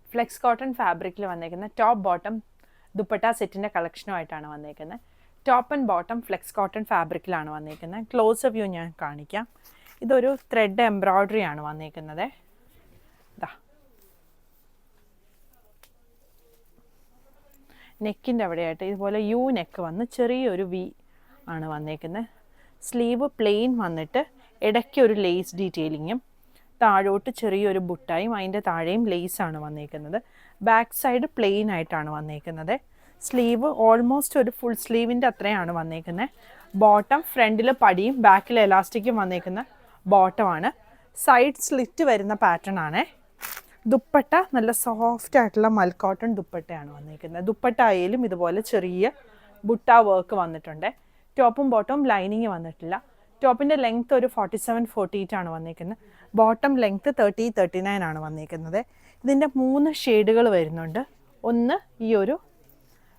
Flex cotton ഫാബ്രിക്കിൽ വന്നേക്കുന്ന top bottom dupatta സെറ്റിൻ്റെ കളക്ഷനുമായിട്ടാണ് വന്നേക്കുന്നത്. Top and bottom flex cotton ഫാബ്രിക്കിലാണ് വന്നേക്കുന്നത്. ക്ലോസ് വ്യൂ ഞാൻ കാണിക്കാം. ഇതൊരു ത്രെഡ് എംബ്രോയ്ഡറി ആണ് വന്നേക്കുന്നത്. ഇതാ നെക്കിൻ്റെ അവിടെയായിട്ട് ഇതുപോലെ യു നെക്ക് വന്ന് ചെറിയൊരു വി ആണ് വന്നേക്കുന്നത്. സ്ലീവ് പ്ലെയിൻ വന്നിട്ട് ഇടയ്ക്ക് ഒരു ലേസ് ഡീറ്റെയിലിങ്ങും താഴോട്ട് ചെറിയൊരു ബുട്ടായും അതിൻ്റെ താഴെയും ലേസാണ് വന്നേക്കുന്നത്. ബാക്ക് സൈഡ് പ്ലെയിൻ ആയിട്ടാണ് വന്നേക്കുന്നത്. സ്ലീവ് ഓൾമോസ്റ്റ് ഒരു ഫുൾ സ്ലീവിൻ്റെ അത്രയാണ് വന്നേക്കുന്നത്. ബോട്ടം ഫ്രണ്ടിൽ പടിയും ബാക്കിൽ എലാസ്റ്റിക്കും വന്നേക്കുന്ന ബോട്ടമാണ്. സൈഡ് സ്ലിറ്റ് വരുന്ന പാറ്റേൺ ആണ്. ദുപ്പട്ട നല്ല സോഫ്റ്റ് ആയിട്ടുള്ള മൽക്കോട്ടൺ ദുപ്പട്ടയാണ് വന്നേക്കുന്നത്. ദുപ്പട്ട ആയാലും ഇതുപോലെ ചെറിയ ബുട്ട വർക്ക് വന്നിട്ടുണ്ട്. ടോപ്പും ബോട്ടവും ലൈനിങ് വന്നിട്ടില്ല. ടോപ്പിൻ്റെ ലെങ്ത്ത് ഒരു 47-48 ആണ് വന്നേക്കുന്നത്. ബോട്ടം ലെങ്ത്ത് 30-39 ആണ് വന്നേക്കുന്നത്. ഇതിൻ്റെ 3 ഷെയ്ഡുകൾ വരുന്നുണ്ട്. ഒന്ന് ഈ ഒരു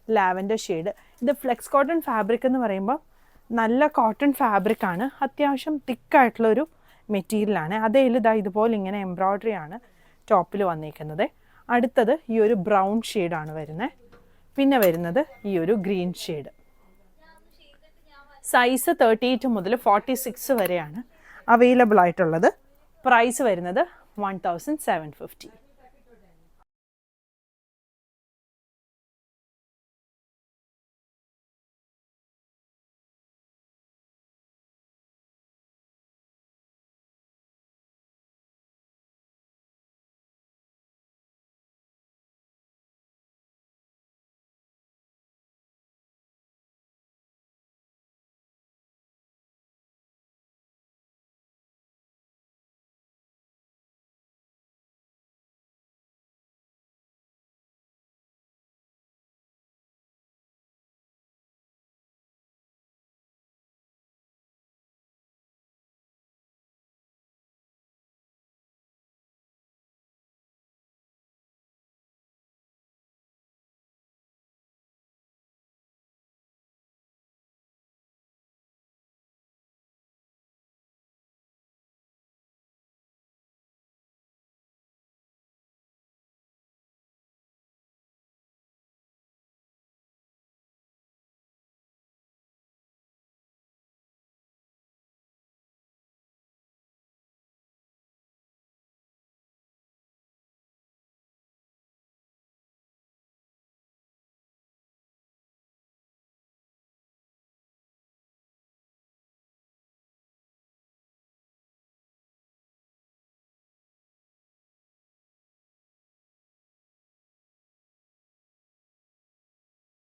ലാവൻഡർ ഷെയ്ഡ്. ഇത് ഫ്ലെക്സ് കോട്ടൺ ഫാബ്രിക് എന്ന് പറയുമ്പോൾ നല്ല കോട്ടൺ ഫാബ്രിക്കാണ്. അത്യാവശ്യം തിക്കായിട്ടുള്ളൊരു മെറ്റീരിയലാണ്. അതേ ഇതാ ഇതുപോലെ ഇങ്ങനെ എംബ്രോയ്ഡറി ആണ് ടോപ്പിൽ വന്നേക്കുന്നത്. അടുത്തത് ഈ ഒരു ബ്രൗൺ ഷെയ്ഡാണ് വരുന്നത്. പിന്നെ വരുന്നത് ഈ ഒരു ഗ്രീൻ ഷെയ്ഡ്. സൈസ് 38 മുതൽ 46 വരെയാണ് അവൈലബിൾ ആയിട്ടുള്ളത്. പ്രൈസ് വരുന്നത് 1750.